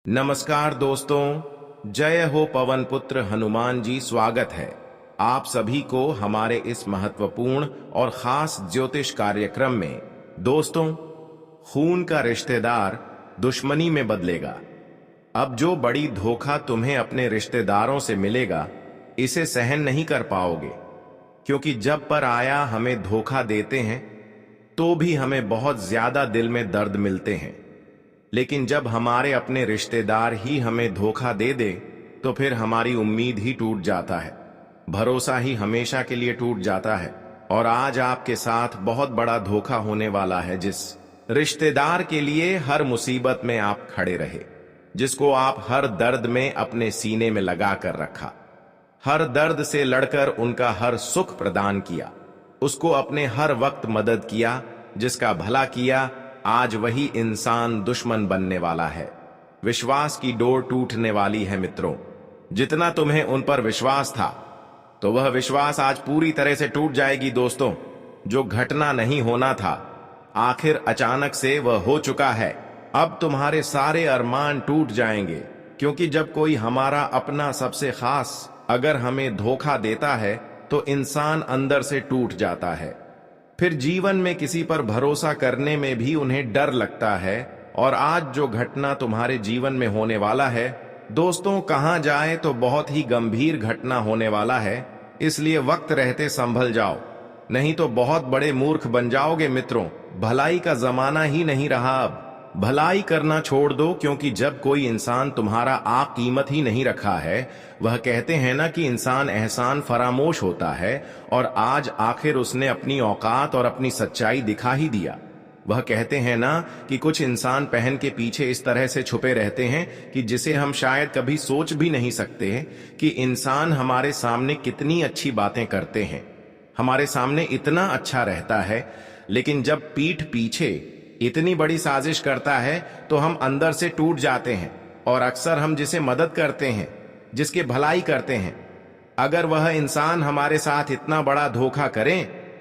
नमस्कार दोस्तों, जय हो पवन पुत्र हनुमान जी। स्वागत है आप सभी को हमारे इस महत्वपूर्ण और खास ज्योतिष कार्यक्रम में। दोस्तों, खून का रिश्तेदार दुश्मनी में बदलेगा। अब जो बड़ी धोखा तुम्हें अपने रिश्तेदारों से मिलेगा, इसे सहन नहीं कर पाओगे, क्योंकि जब पर आया हमें धोखा देते हैं तो भी हमें बहुत ज्यादा दिल में दर्द मिलते हैं, लेकिन जब हमारे अपने रिश्तेदार ही हमें धोखा दे दे तो फिर हमारी उम्मीद ही टूट जाता है, भरोसा ही हमेशा के लिए टूट जाता है। और आज आपके साथ बहुत बड़ा धोखा होने वाला है, जिस रिश्तेदार के लिए हर मुसीबत में आप खड़े रहे, जिसको आप हर दर्द में अपने सीने में लगा कर रखा, हर दर्द से लड़कर उनका हर सुख प्रदान किया, उसको अपने हर वक्त मदद किया, जिसका भला किया, आज वही इंसान दुश्मन बनने वाला है। विश्वास की डोर टूटने वाली है मित्रों। जितना तुम्हें उन पर विश्वास था, तो वह विश्वास आज पूरी तरह से टूट जाएगी दोस्तों। जो घटना नहीं होना था, आखिर अचानक से वह हो चुका है। अब तुम्हारे सारे अरमान टूट जाएंगे, क्योंकि जब कोई हमारा अपना सबसे खास अगर हमें धोखा देता है तो इंसान अंदर से टूट जाता है। फिर जीवन में किसी पर भरोसा करने में भी उन्हें डर लगता है। और आज जो घटना तुम्हारे जीवन में होने वाला है दोस्तों, कहां जाए तो बहुत ही गंभीर घटना होने वाला है। इसलिए वक्त रहते संभल जाओ, नहीं तो बहुत बड़े मूर्ख बन जाओगे मित्रों। भलाई का जमाना ही नहीं रहा। अब भलाई करना छोड़ दो, क्योंकि जब कोई इंसान तुम्हारा आप कीमत ही नहीं रखा है, वह कहते हैं ना कि इंसान एहसान फरामोश होता है। और आज आखिर उसने अपनी औकात और अपनी सच्चाई दिखा ही दिया। वह कहते हैं ना कि कुछ इंसान पहन के पीछे इस तरह से छुपे रहते हैं कि जिसे हम शायद कभी सोच भी नहीं सकते कि इंसान हमारे सामने कितनी अच्छी बातें करते हैं, हमारे सामने इतना अच्छा रहता है, लेकिन जब पीठ पीछे इतनी बड़ी साजिश करता है तो हम अंदर से टूट जाते हैं। और अक्सर हम जिसे मदद करते हैं, जिसके भलाई करते हैं, अगर वह इंसान हमारे साथ इतना बड़ा धोखा करे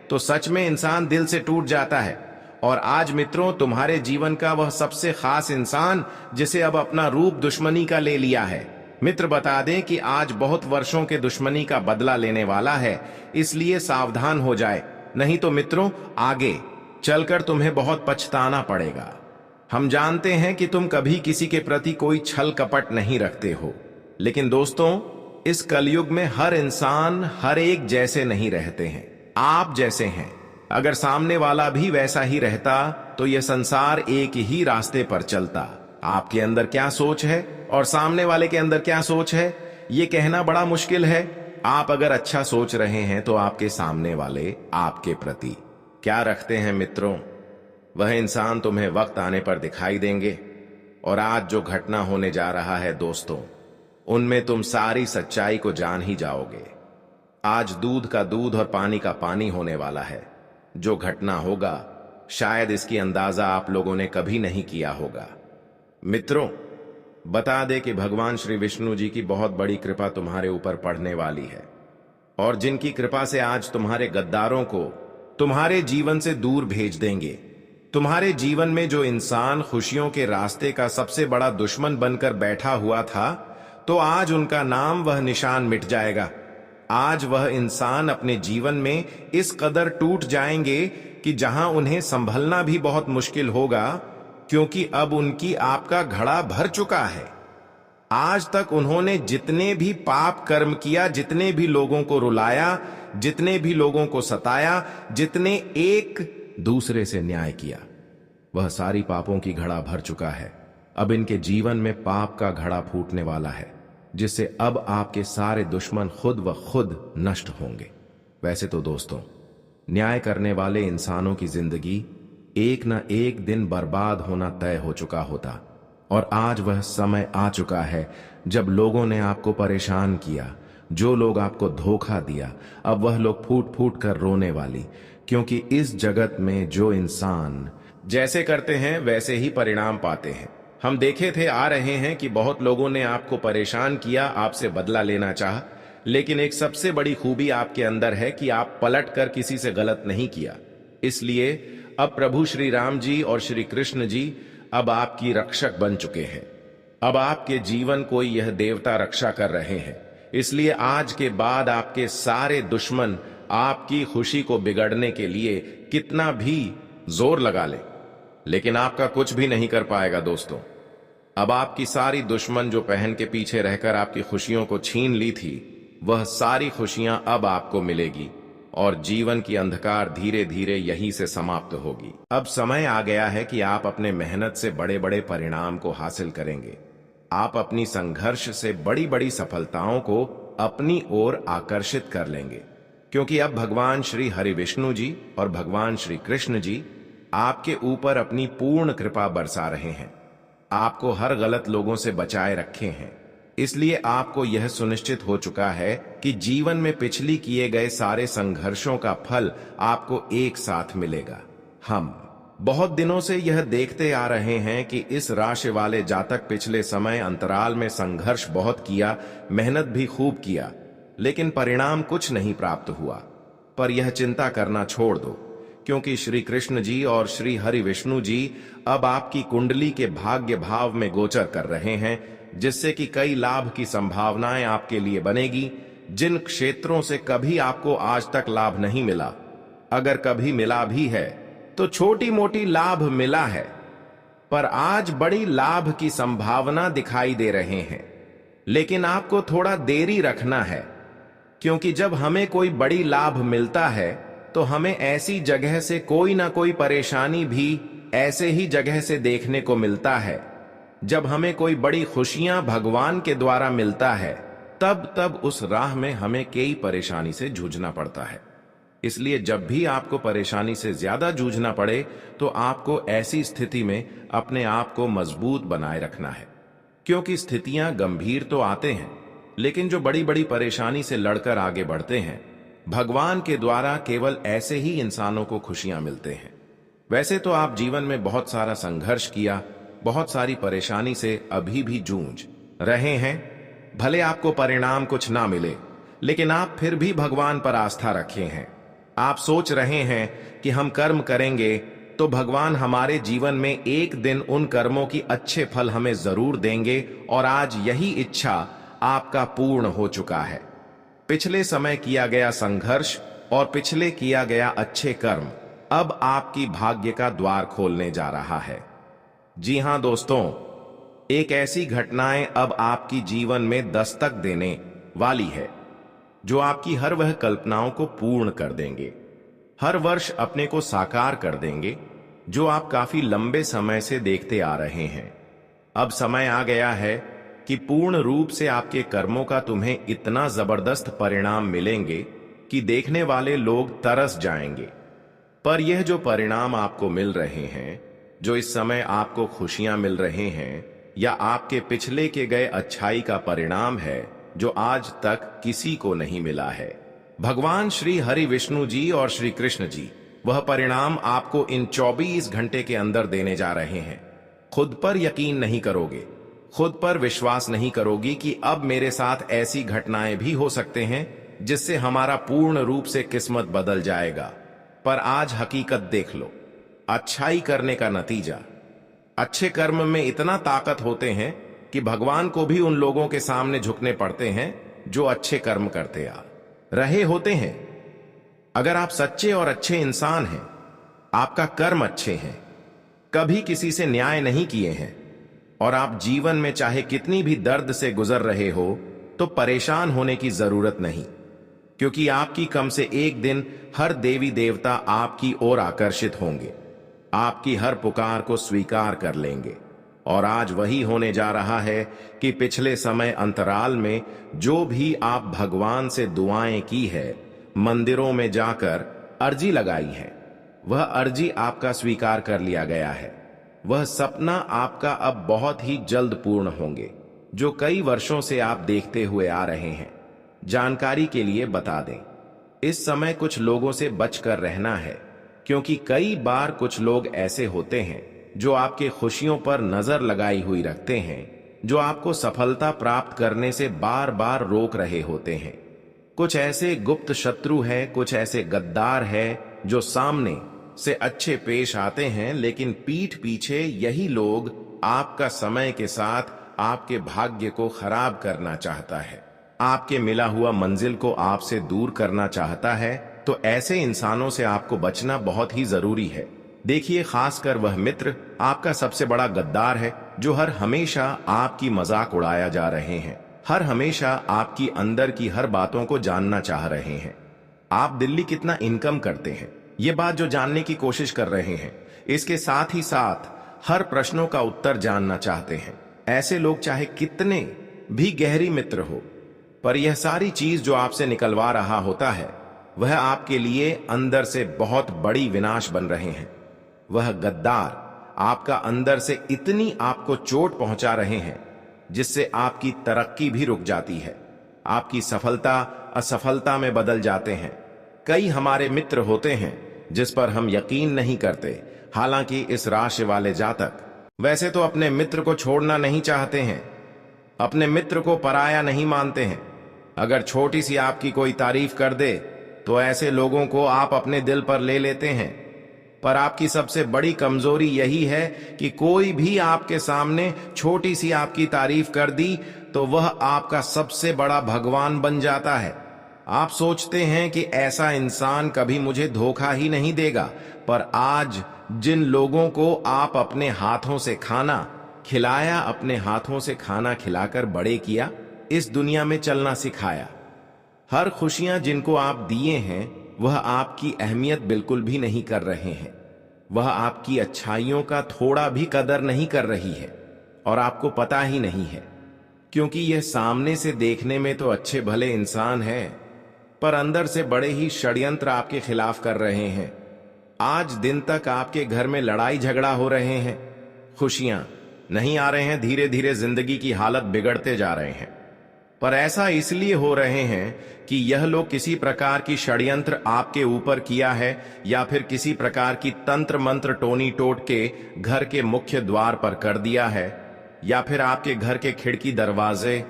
तो सच में इंसान दिल से टूट जाता है। और आज मित्रों, तुम्हारे जीवन का वह सबसे खास इंसान, जिसे अब अपना रूप दुश्मनी का ले लिया है। मित्र, बता दें कि आज बहुत वर्षों के दुश्मनी का बदला लेने वाला है, इसलिए सावधान हो जाए, नहीं तो मित्रों आगे चलकर तुम्हें बहुत पछताना पड़ेगा। हम जानते हैं कि तुम कभी किसी के प्रति कोई छल कपट नहीं रखते हो, लेकिन दोस्तों, इस कलयुग में हर इंसान हर एक जैसे नहीं रहते हैं। आप जैसे हैं, अगर सामने वाला भी वैसा ही रहता तो यह संसार एक ही रास्ते पर चलता। आपके अंदर क्या सोच है और सामने वाले के अंदर क्या सोच है, ये कहना बड़ा मुश्किल है। आप अगर अच्छा सोच रहे हैं तो आपके सामने वाले आपके प्रति क्या रखते हैं मित्रों, वह इंसान तुम्हें वक्त आने पर दिखाई देंगे। और आज जो घटना होने जा रहा है दोस्तों, उनमें तुम सारी सच्चाई को जान ही जाओगे। आज दूध का दूध और पानी का पानी होने वाला है। जो घटना होगा, शायद इसकी अंदाजा आप लोगों ने कभी नहीं किया होगा। मित्रों, बता दे कि भगवान श्री विष्णु जी की बहुत बड़ी कृपा तुम्हारे ऊपर पड़ने वाली है, और जिनकी कृपा से आज तुम्हारे गद्दारों को तुम्हारे जीवन से दूर भेज देंगे। तुम्हारे जीवन में जो इंसान खुशियों के रास्ते का सबसे बड़ा दुश्मन बनकर बैठा हुआ था, तो आज उनका नाम वह निशान मिट जाएगा। आज वह इंसान अपने जीवन में इस कदर टूट जाएंगे कि जहां उन्हें संभलना भी बहुत मुश्किल होगा, क्योंकि अब उनकी आपका घड़ा भर चुका है। आज तक उन्होंने जितने भी पाप कर्म किया, जितने भी लोगों को रुलाया, जितने भी लोगों को सताया, जितने एक दूसरे से न्याय किया, वह सारी पापों की घड़ा भर चुका है। अब इनके जीवन में पाप का घड़ा फूटने वाला है, जिससे अब आपके सारे दुश्मन खुद व खुद नष्ट होंगे। वैसे तो दोस्तों, न्याय करने वाले इंसानों की जिंदगी एक न एक दिन बर्बाद होना तय हो चुका होता, और आज वह समय आ चुका है जब लोगों ने आपको परेशान किया, जो लोग आपको धोखा दिया, अब वह लोग फूट फूट कर रोने वाली, क्योंकि इस जगत में जो इंसान जैसे करते हैं वैसे ही परिणाम पाते हैं। हम देखे थे, आ रहे हैं कि बहुत लोगों ने आपको परेशान किया, आपसे बदला लेना चाहा, लेकिन एक सबसे बड़ी खूबी आपके अंदर है कि आप पलट कर किसी से गलत नहीं किया। इसलिए अब प्रभु श्री राम जी और श्री कृष्ण जी अब आपकी रक्षक बन चुके हैं। अब आपके जीवन को यह देवता रक्षा कर रहे हैं, इसलिए आज के बाद आपके सारे दुश्मन आपकी खुशी को बिगड़ने के लिए कितना भी जोर लगा ले, लेकिन आपका कुछ भी नहीं कर पाएगा दोस्तों। अब आपकी सारी दुश्मन जो पहन के पीछे रहकर आपकी खुशियों को छीन ली थी, वह सारी खुशियां अब आपको मिलेगी और जीवन की अंधकार धीरे धीरे यहीं से समाप्त होगी। अब समय आ गया है कि आप अपने मेहनत से बड़े बड़े परिणाम को हासिल करेंगे। आप अपनी संघर्ष से बड़ी बड़ी सफलताओं को अपनी ओर आकर्षित कर लेंगे, क्योंकि अब भगवान श्री हरि विष्णु जी और भगवान श्री कृष्ण जी आपके ऊपर अपनी पूर्ण कृपा बरसा रहे हैं। आपको हर गलत लोगों से बचाए रखे हैं, इसलिए आपको यह सुनिश्चित हो चुका है कि जीवन में पिछली किए गए सारे संघर्षों का फल आपको एक साथ मिलेगा। हम बहुत दिनों से यह देखते आ रहे हैं कि इस राशि वाले जातक पिछले समय अंतराल में संघर्ष बहुत किया, मेहनत भी खूब किया, लेकिन परिणाम कुछ नहीं प्राप्त हुआ। पर यह चिंता करना छोड़ दो, क्योंकि श्री कृष्ण जी और श्री हरि विष्णु जी अब आपकी कुंडली के भाग्य भाव में गोचर कर रहे हैं, जिससे कि कई लाभ की संभावनाएं आपके लिए बनेगी। जिन क्षेत्रों से कभी आपको आज तक लाभ नहीं मिला, अगर कभी मिला भी है तो छोटी मोटी लाभ मिला है, पर आज बड़ी लाभ की संभावना दिखाई दे रहे हैं। लेकिन आपको थोड़ा देरी रखना है, क्योंकि जब हमें कोई बड़ी लाभ मिलता है तो हमें ऐसी जगह से कोई ना कोई परेशानी भी ऐसे ही जगह से देखने को मिलता है। जब हमें कोई बड़ी खुशियां भगवान के द्वारा मिलता है, तब उस राह में हमें कई परेशानी से जूझना पड़ता है। इसलिए जब भी आपको परेशानी से ज्यादा जूझना पड़े, तो आपको ऐसी स्थिति में अपने आप को मजबूत बनाए रखना है, क्योंकि स्थितियां गंभीर तो आते हैं, लेकिन जो बड़ी बड़ी परेशानी से लड़कर आगे बढ़ते हैं, भगवान के द्वारा केवल ऐसे ही इंसानों को खुशियां मिलते हैं। वैसे तो आप जीवन में बहुत सारा संघर्ष किया, बहुत सारी परेशानी से अभी भी जूझ रहे हैं। भले आपको परिणाम कुछ ना मिले, लेकिन आप फिर भी भगवान पर आस्था रखे हैं। आप सोच रहे हैं कि हम कर्म करेंगे तो भगवान हमारे जीवन में एक दिन उन कर्मों की अच्छे फल हमें जरूर देंगे, और आज यही इच्छा आपका पूर्ण हो चुका है। पिछले समय किया गया संघर्ष और पिछले किया गया अच्छे कर्म अब आपकी भाग्य का द्वार खोलने जा रहा है। जी हां दोस्तों, एक ऐसी घटनाएं अब आपकी जीवन में दस्तक देने वाली है, जो आपकी हर वह कल्पनाओं को पूर्ण कर देंगे, हर वर्ष अपने को साकार कर देंगे, जो आप काफी लंबे समय से देखते आ रहे हैं। अब समय आ गया है कि पूर्ण रूप से आपके कर्मों का तुम्हें इतना जबरदस्त परिणाम मिलेंगे कि देखने वाले लोग तरस जाएंगे। पर यह जो परिणाम आपको मिल रहे हैं, जो इस समय आपको खुशियां मिल रहे हैं, या आपके पिछले के गए अच्छाई का परिणाम है, जो आज तक किसी को नहीं मिला है। भगवान श्री हरि विष्णु जी और श्री कृष्ण जी वह परिणाम आपको इन 24 घंटे के अंदर देने जा रहे हैं। खुद पर यकीन नहीं करोगे, खुद पर विश्वास नहीं करोगी कि अब मेरे साथ ऐसी घटनाएं भी हो सकते हैं जिससे हमारा पूर्ण रूप से किस्मत बदल जाएगा। पर आज हकीकत देख लो, अच्छाई करने का नतीजा। अच्छे कर्म में इतना ताकत होते हैं कि भगवान को भी उन लोगों के सामने झुकने पड़ते हैं जो अच्छे कर्म करते आ रहे होते हैं। अगर आप सच्चे और अच्छे इंसान हैं, आपका कर्म अच्छे हैं, कभी किसी से न्याय नहीं किए हैं, और आप जीवन में चाहे कितनी भी दर्द से गुजर रहे हो, तो परेशान होने की जरूरत नहीं, क्योंकि आपकी कम से एक दिन हर देवी देवता आपकी ओर आकर्षित होंगे, आपकी हर पुकार को स्वीकार कर लेंगे। और आज वही होने जा रहा है कि पिछले समय अंतराल में जो भी आप भगवान से दुआएं की है, मंदिरों में जाकर अर्जी लगाई है, वह अर्जी आपका स्वीकार कर लिया गया है। वह सपना आपका अब बहुत ही जल्द पूर्ण होंगे, जो कई वर्षों से आप देखते हुए आ रहे हैं। जानकारी के लिए बता दें, इस समय कुछ लोगों से बचकर रहना है, क्योंकि कई बार कुछ लोग ऐसे होते हैं जो आपके खुशियों पर नजर लगाई हुई रखते हैं, जो आपको सफलता प्राप्त करने से बार बार रोक रहे होते हैं। कुछ ऐसे गुप्त शत्रु हैं, कुछ ऐसे गद्दार हैं जो सामने से अच्छे पेश आते हैं, लेकिन पीठ पीछे यही लोग आपका समय के साथ आपके भाग्य को खराब करना चाहता है, आपके मिला हुआ मंजिल को आपसे दूर करना चाहता है, तो ऐसे इंसानों से आपको बचना बहुत ही जरूरी है। देखिए, खासकर वह मित्र आपका सबसे बड़ा गद्दार है, जो हर हमेशा आपकी मजाक उड़ाया जा रहे हैं, हर हमेशा आपकी अंदर की हर बातों को जानना चाह रहे हैं। आप दिल्ली कितना इनकम करते हैं, ये बात जो जानने की कोशिश कर रहे हैं, इसके साथ ही साथ हर प्रश्नों का उत्तर जानना चाहते हैं। ऐसे लोग चाहे कितने भी गहरी मित्र हो, पर यह सारी चीज जो आपसे निकलवा रहा होता है, वह आपके लिए अंदर से बहुत बड़ी विनाश बन रहे हैं। वह गद्दार आपका अंदर से इतनी आपको चोट पहुंचा रहे हैं, जिससे आपकी तरक्की भी रुक जाती है, आपकी सफलता असफलता में बदल जाते हैं। कई हमारे मित्र होते हैं जिस पर हम यकीन नहीं करते, हालांकि इस राशि वाले जातक वैसे तो अपने मित्र को छोड़ना नहीं चाहते हैं, अपने मित्र को पराया नहीं मानते हैं। अगर छोटी सी आपकी कोई तारीफ कर दे तो ऐसे लोगों को आप अपने दिल पर ले लेते हैं। पर आपकी सबसे बड़ी कमजोरी यही है कि कोई भी आपके सामने छोटी सी आपकी तारीफ कर दी तो वह आपका सबसे बड़ा भगवान बन जाता है। आप सोचते हैं कि ऐसा इंसान कभी मुझे धोखा ही नहीं देगा, पर आज जिन लोगों को आप अपने हाथों से खाना खिलाया, अपने हाथों से खाना खिलाकर बड़े किया, इस दुनिया में चलना सिखाया, हर खुशियां जिनको आप दिए हैं, वह आपकी अहमियत बिल्कुल भी नहीं कर रहे हैं। वह आपकी अच्छाइयों का थोड़ा भी कदर नहीं कर रही है और आपको पता ही नहीं है, क्योंकि यह सामने से देखने में तो अच्छे भले इंसान है, पर अंदर से बड़े ही षड्यंत्र आपके खिलाफ कर रहे हैं। आज दिन तक आपके घर में लड़ाई झगड़ा हो रहे हैं, खुशियां नहीं आ रहे हैं, धीरे धीरे जिंदगी की हालत बिगड़ते जा रहे हैं। पर ऐसा इसलिए हो रहे हैं कि यह लोग किसी प्रकार की षड्यंत्र आपके ऊपर किया है, या फिर किसी प्रकार की तंत्र मंत्र टोनी टोट के घर के मुख्य द्वार पर कर दिया है, या फिर आपके घर के खिड़की दरवाजे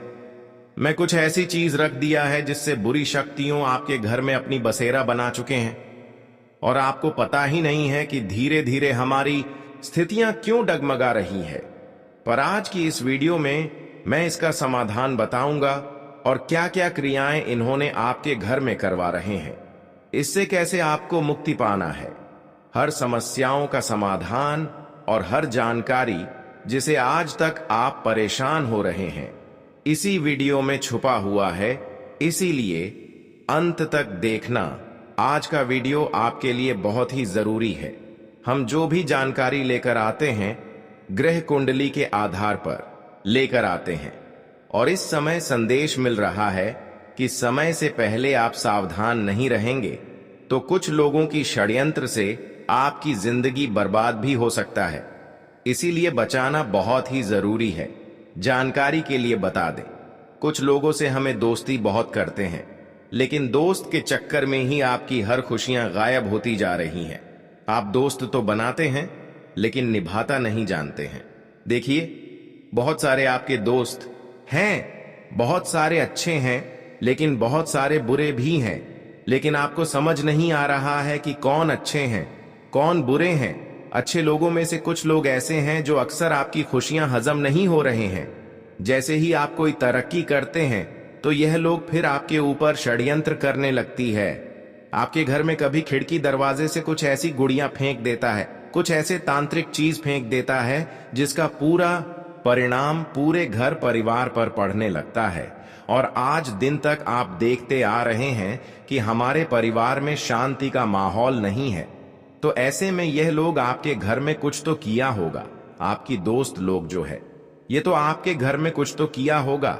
में कुछ ऐसी चीज रख दिया है जिससे बुरी शक्तियों आपके घर में अपनी बसेरा बना चुके हैं, और आपको पता ही नहीं है कि धीरे धीरे हमारी स्थितियां क्यों डगमगा रही है। पर आज की इस वीडियो में मैं इसका समाधान बताऊंगा, और क्या क्या क्रियाएं इन्होंने आपके घर में करवा रहे हैं, इससे कैसे आपको मुक्ति पाना है। हर समस्याओं का समाधान और हर जानकारी जिसे आज तक आप परेशान हो रहे हैं, इसी वीडियो में छुपा हुआ है, इसीलिए अंत तक देखना। आज का वीडियो आपके लिए बहुत ही जरूरी है। हम जो भी जानकारी लेकर आते हैं, ग्रह कुंडली के आधार पर लेकर आते हैं, और इस समय संदेश मिल रहा है कि समय से पहले आप सावधान नहीं रहेंगे तो कुछ लोगों की षड्यंत्र से आपकी जिंदगी बर्बाद भी हो सकता है। इसीलिए बचाना बहुत ही जरूरी है। जानकारी के लिए बता दें, कुछ लोगों से हमें दोस्ती बहुत करते हैं, लेकिन दोस्त के चक्कर में ही आपकी हर खुशियां गायब होती जा रही हैं। आप दोस्त तो बनाते हैं, लेकिन निभाता नहीं जानते हैं। देखिए, बहुत सारे आपके दोस्त हैं, बहुत सारे अच्छे हैं, लेकिन बहुत सारे बुरे भी हैं। लेकिन आपको समझ नहीं आ रहा है कि कौन अच्छे हैं, कौन बुरे हैं। अच्छे लोगों में से कुछ लोग ऐसे हैं जो अक्सर आपकी खुशियां हजम नहीं हो रहे हैं। जैसे ही आप कोई तरक्की करते हैं तो यह लोग फिर आपके ऊपर षड्यंत्र करने लगती है। आपके घर में कभी खिड़की दरवाजे से कुछ ऐसी गुड़ियां फेंक देता है, कुछ ऐसे तांत्रिक चीज फेंक देता है जिसका पूरा परिणाम पूरे घर परिवार पर पड़ने लगता है। और आज दिन तक आप देखते आ रहे हैं कि हमारे परिवार में शांति का माहौल नहीं है। तो ऐसे में यह लोग आपके घर में कुछ तो किया होगा। आपकी दोस्त लोग जो है, ये तो आपके घर में कुछ तो किया होगा।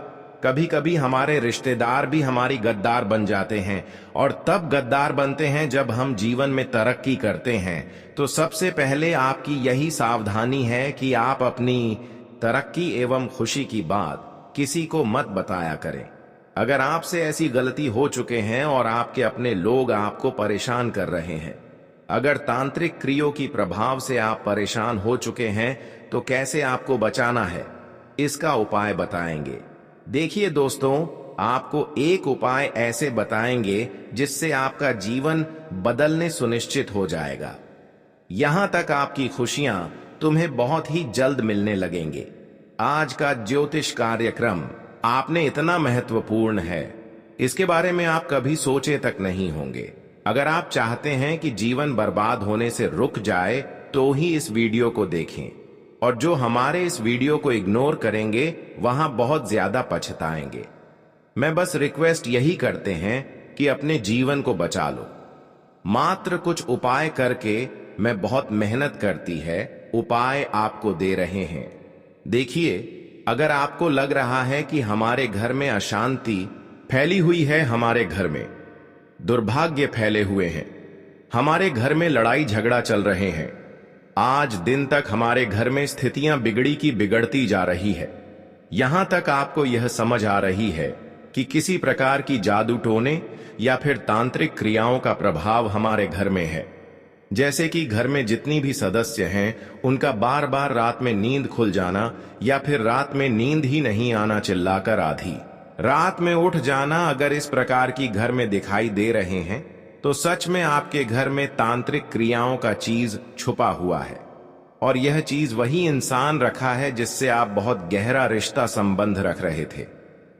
कभी कभी हमारे रिश्तेदार भी हमारी गद्दार बन जाते हैं, और तब गद्दार बनते हैं जब हम जीवन में तरक्की करते हैं। तो सबसे पहले आपकी यही सावधानी है कि आप अपनी तरक्की एवं खुशी की बात किसी को मत बताया करें। अगर आपसे ऐसी गलती हो चुके हैं और आपके अपने लोग आपको परेशान कर रहे हैं, अगर तांत्रिक क्रियों की प्रभाव से आप परेशान हो चुके हैं, तो कैसे आपको बचाना है, इसका उपाय बताएंगे। देखिए दोस्तों, आपको एक उपाय ऐसे बताएंगे जिससे आपका जीवन बदलने सुनिश्चित हो जाएगा। यहां तक आपकी खुशियां तुम्हें बहुत ही जल्द मिलने लगेंगे। आज का ज्योतिष कार्यक्रम आपने इतना महत्वपूर्ण है, इसके बारे में आप कभी सोचे तक नहीं होंगे। अगर आप चाहते हैं कि जीवन बर्बाद होने से रुक जाए तो ही इस वीडियो को देखें, और जो हमारे इस वीडियो को इग्नोर करेंगे वहां बहुत ज्यादा पछताएंगे। मैं बस रिक्वेस्ट यही करते हैं कि अपने जीवन को बचा लो। मात्र कुछ उपाय करके मैं बहुत मेहनत करती है उपाय आपको दे रहे हैं। देखिए, अगर आपको लग रहा है कि हमारे घर में अशांति फैली हुई है, हमारे घर में दुर्भाग्य फैले हुए हैं, हमारे घर में लड़ाई झगड़ा चल रहे हैं, आज दिन तक हमारे घर में स्थितियां बिगड़ी की बिगड़ती जा रही है, यहां तक आपको यह समझ आ रही है कि किसी प्रकार की जादू टोने या फिर तांत्रिक क्रियाओं का प्रभाव हमारे घर में है, जैसे कि घर में जितनी भी सदस्य हैं उनका बार बार रात में नींद खुल जाना, या फिर रात में नींद ही नहीं आना, चिल्लाकर आधी रात में उठ जाना, अगर इस प्रकार की घर में दिखाई दे रहे हैं तो सच में आपके घर में तांत्रिक क्रियाओं का चीज छुपा हुआ है। और यह चीज वही इंसान रखा है जिससे आप बहुत गहरा रिश्ता संबंध रख रहे थे,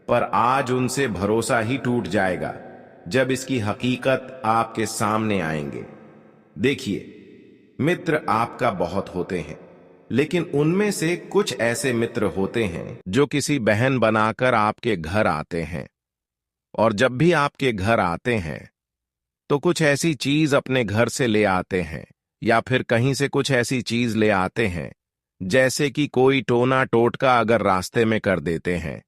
पर आज उनसे भरोसा ही टूट जाएगा जब इसकी हकीकत आपके सामने आएंगे। देखिए, मित्र आपका बहुत होते हैं, लेकिन उनमें से कुछ ऐसे मित्र होते हैं जो किसी बहन बनाकर आपके घर आते हैं, और जब भी आपके घर आते हैं तो कुछ ऐसी चीज अपने घर से ले आते हैं, या फिर कहीं से कुछ ऐसी चीज ले आते हैं, जैसे कि कोई टोना टोटका अगर रास्ते में कर देते हैं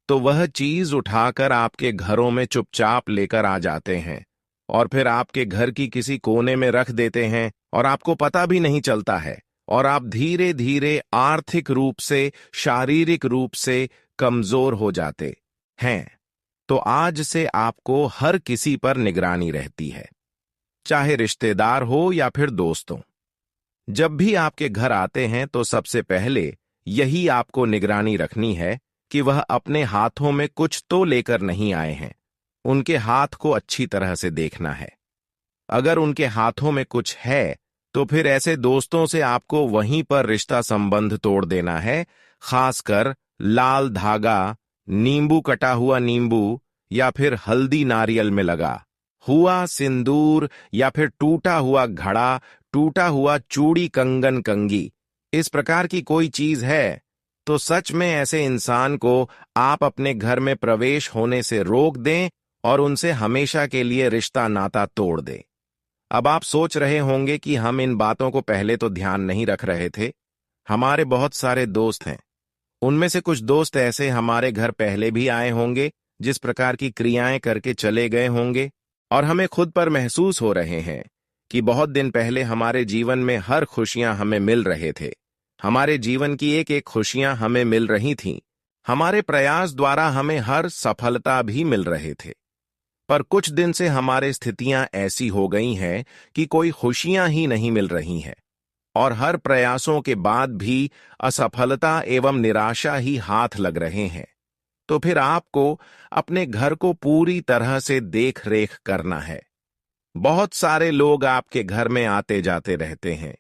तो वह चीज उठाकर आपके घरों में चुपचाप लेकर आ जाते हैं, और फिर आपके घर की किसी कोने में रख देते हैं और आपको पता भी नहीं चलता है, और आप धीरे धीरे आर्थिक रूप से, शारीरिक रूप से कमजोर हो जाते हैं। तो आज से आपको हर किसी पर निगरानी रहती है, चाहे रिश्तेदार हो या फिर दोस्तों। जब भी आपके घर आते हैं तो सबसे पहले यही आपको निगरानी रखनी है कि वह अपने हाथों में कुछ तो लेकर नहीं आए हैं। उनके हाथ को अच्छी तरह से देखना है। अगर उनके हाथों में कुछ है तो फिर ऐसे दोस्तों से आपको वहीं पर रिश्ता संबंध तोड़ देना है। खासकर लाल धागा, नींबू, कटा हुआ नींबू, या फिर हल्दी नारियल में लगा हुआ सिंदूर, या फिर टूटा हुआ घड़ा, टूटा हुआ चूड़ी, कंगन, कंगी, इस प्रकार की कोई चीज है तो सच में ऐसे इंसान को आप अपने घर में प्रवेश होने से रोक दें और उनसे हमेशा के लिए रिश्ता नाता तोड़ दें। अब आप सोच रहे होंगे कि हम इन बातों को पहले तो ध्यान नहीं रख रहे थे। हमारे बहुत सारे दोस्त हैं, उनमें से कुछ दोस्त ऐसे हमारे घर पहले भी आए होंगे, जिस प्रकार की क्रियाएं करके चले गए होंगे, और हमें खुद पर महसूस हो रहे हैं कि बहुत दिन पहले हमारे जीवन में हर खुशियां हमें मिल रहे थे, हमारे जीवन की एक एक खुशियां हमें मिल रही थीं, हमारे प्रयास द्वारा हमें हर सफलता भी मिल रहे थे। पर कुछ दिन से हमारी स्थितियां ऐसी हो गई हैं कि कोई खुशियां ही नहीं मिल रही हैं, और हर प्रयासों के बाद भी असफलता एवं निराशा ही हाथ लग रहे हैं। तो फिर आपको अपने घर को पूरी तरह से देख रेख करना है। बहुत सारे लोग आपके घर में आते जाते रहते हैं,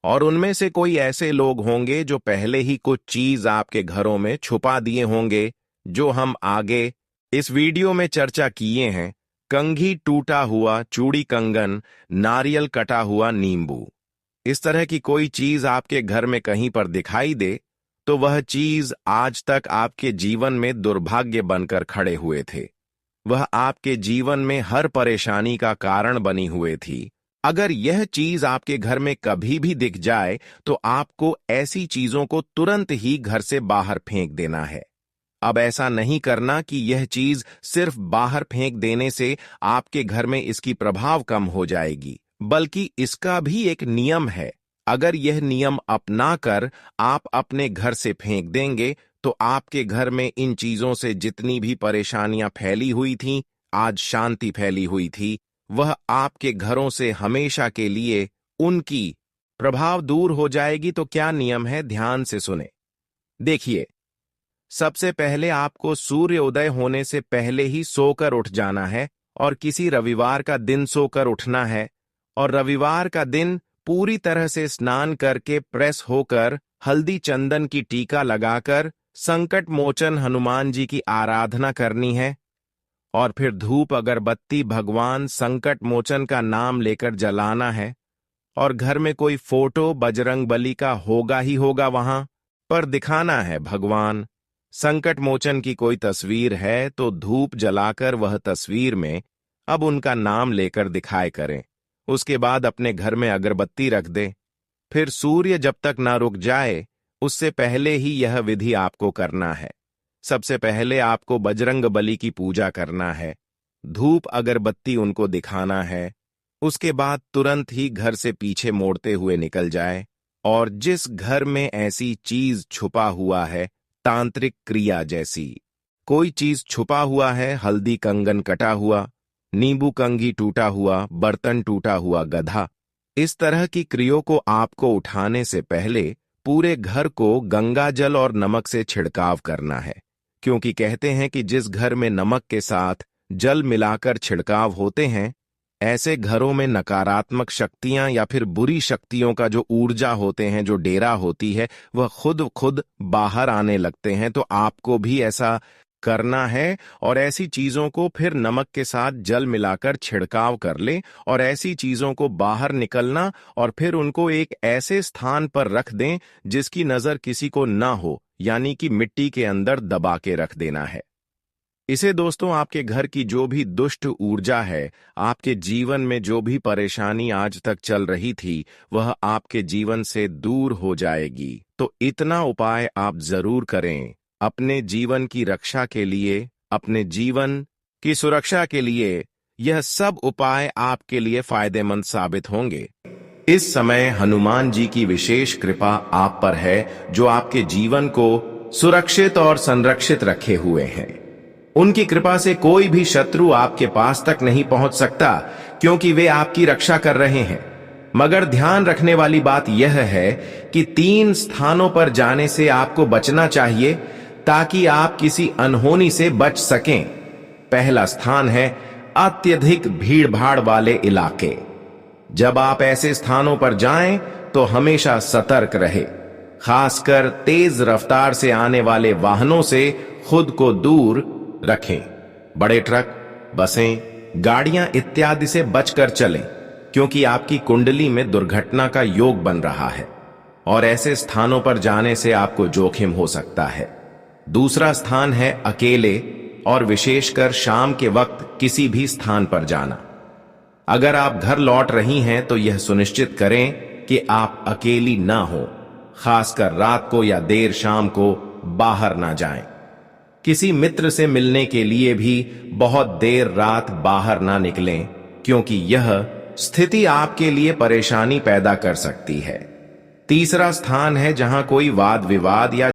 और उनमें से कोई ऐसे लोग होंगे जो पहले ही कुछ चीज आपके घरों में छुपा दिए होंगे, जो हम आगे इस वीडियो में चर्चा किए हैं। कंघी, टूटा हुआ चूड़ी, कंगन, नारियल, कटा हुआ नींबू, इस तरह की कोई चीज आपके घर में कहीं पर दिखाई दे तो वह चीज आज तक आपके जीवन में दुर्भाग्य बनकर खड़े हुए थे, वह आपके जीवन में हर परेशानी का कारण बनी हुए थी। अगर यह चीज आपके घर में कभी भी दिख जाए तो आपको ऐसी चीजों को तुरंत ही घर से बाहर फेंक देना है। अब ऐसा नहीं करना कि यह चीज सिर्फ बाहर फेंक देने से आपके घर में इसकी प्रभाव कम हो जाएगी, बल्कि इसका भी एक नियम है। अगर यह नियम अपनाकर आप अपने घर से फेंक देंगे तो आपके घर में इन चीजों से जितनी भी परेशानियां फैली हुई थीं, आज शांति फैली हुई थी, वह आपके घरों से हमेशा के लिए उनकी प्रभाव दूर हो जाएगी। तो क्या नियम है, ध्यान से सुने। देखिए, सबसे पहले आपको सूर्योदय होने से पहले ही सोकर उठ जाना है, और किसी रविवार का दिन सोकर उठना है, और रविवार का दिन पूरी तरह से स्नान करके प्रेस होकर हल्दी चंदन की टीका लगाकर संकट मोचन हनुमान जी की आराधना करनी है और फिर धूप अगरबत्ती भगवान संकट मोचन का नाम लेकर जलाना है। और घर में कोई फोटो बजरंग बली का होगा ही होगा वहां पर दिखाना है। भगवान संकट मोचन की कोई तस्वीर है तो धूप जलाकर वह तस्वीर में अब उनका नाम लेकर दिखाए करें। उसके बाद अपने घर में अगरबत्ती रख दे। फिर सूर्य जब तक ना रुक जाए उससे पहले ही यह विधि आपको करना है। सबसे पहले आपको बजरंग बली की पूजा करना है, धूप अगरबत्ती उनको दिखाना है। उसके बाद तुरंत ही घर से पीछे मोड़ते हुए निकल जाए और जिस घर में ऐसी चीज छुपा हुआ है, तांत्रिक क्रिया जैसी कोई चीज छुपा हुआ है, हल्दी कंगन कटा हुआ, नींबू कंघी टूटा हुआ, बर्तन टूटा हुआ, गधा, इस तरह की क्रियों को आपको उठाने से पहले पूरे घर को गंगा जल और नमक से छिड़काव करना है। क्योंकि कहते हैं कि जिस घर में नमक के साथ जल मिलाकर छिड़काव होते हैं, ऐसे घरों में नकारात्मक शक्तियां या फिर बुरी शक्तियों का जो ऊर्जा होते हैं, जो डेरा होती है, वह खुद बाहर आने लगते हैं। तो आपको भी ऐसा करना है और ऐसी चीजों को फिर नमक के साथ जल मिलाकर छिड़काव कर ले और ऐसी चीजों को बाहर निकलना और फिर उनको एक ऐसे स्थान पर रख दें जिसकी नजर किसी को ना हो, यानी कि मिट्टी के अंदर दबा के रख देना है। इसे दोस्तों आपके घर की जो भी दुष्ट ऊर्जा है, आपके जीवन में जो भी परेशानी आज तक चल रही थी, वह आपके जीवन से दूर हो जाएगी। तो इतना उपाय आप जरूर करें अपने जीवन की रक्षा के लिए, अपने जीवन की सुरक्षा के लिए। यह सब उपाय आपके लिए फायदेमंद साबित होंगे। इस समय हनुमान जी की विशेष कृपा आप पर है, जो आपके जीवन को सुरक्षित और संरक्षित रखे हुए हैं। उनकी कृपा से कोई भी शत्रु आपके पास तक नहीं पहुंच सकता, क्योंकि वे आपकी रक्षा कर रहे हैं। मगर ध्यान रखने वाली बात यह है कि 3 स्थानों पर जाने से आपको बचना चाहिए ताकि आप किसी अनहोनी से बच सकें। पहला स्थान है अत्यधिक भीड़-भाड़ वाले इलाके। जब आप ऐसे स्थानों पर जाएं तो हमेशा सतर्क रहे, खासकर तेज रफ्तार से आने वाले वाहनों से खुद को दूर रखें। बड़े ट्रक, बसें, गाड़ियां इत्यादि से बचकर चलें, क्योंकि आपकी कुंडली में दुर्घटना का योग बन रहा है और ऐसे स्थानों पर जाने से आपको जोखिम हो सकता है। दूसरा स्थान है अकेले और विशेषकर शाम के वक्त किसी भी स्थान पर जाना। अगर आप घर लौट रही हैं तो यह सुनिश्चित करें कि आप अकेली ना हो, खासकर रात को या देर शाम को बाहर ना जाएं। किसी मित्र से मिलने के लिए भी बहुत देर रात बाहर ना निकलें, क्योंकि यह स्थिति आपके लिए परेशानी पैदा कर सकती है। तीसरा स्थान है जहां कोई वाद विवाद या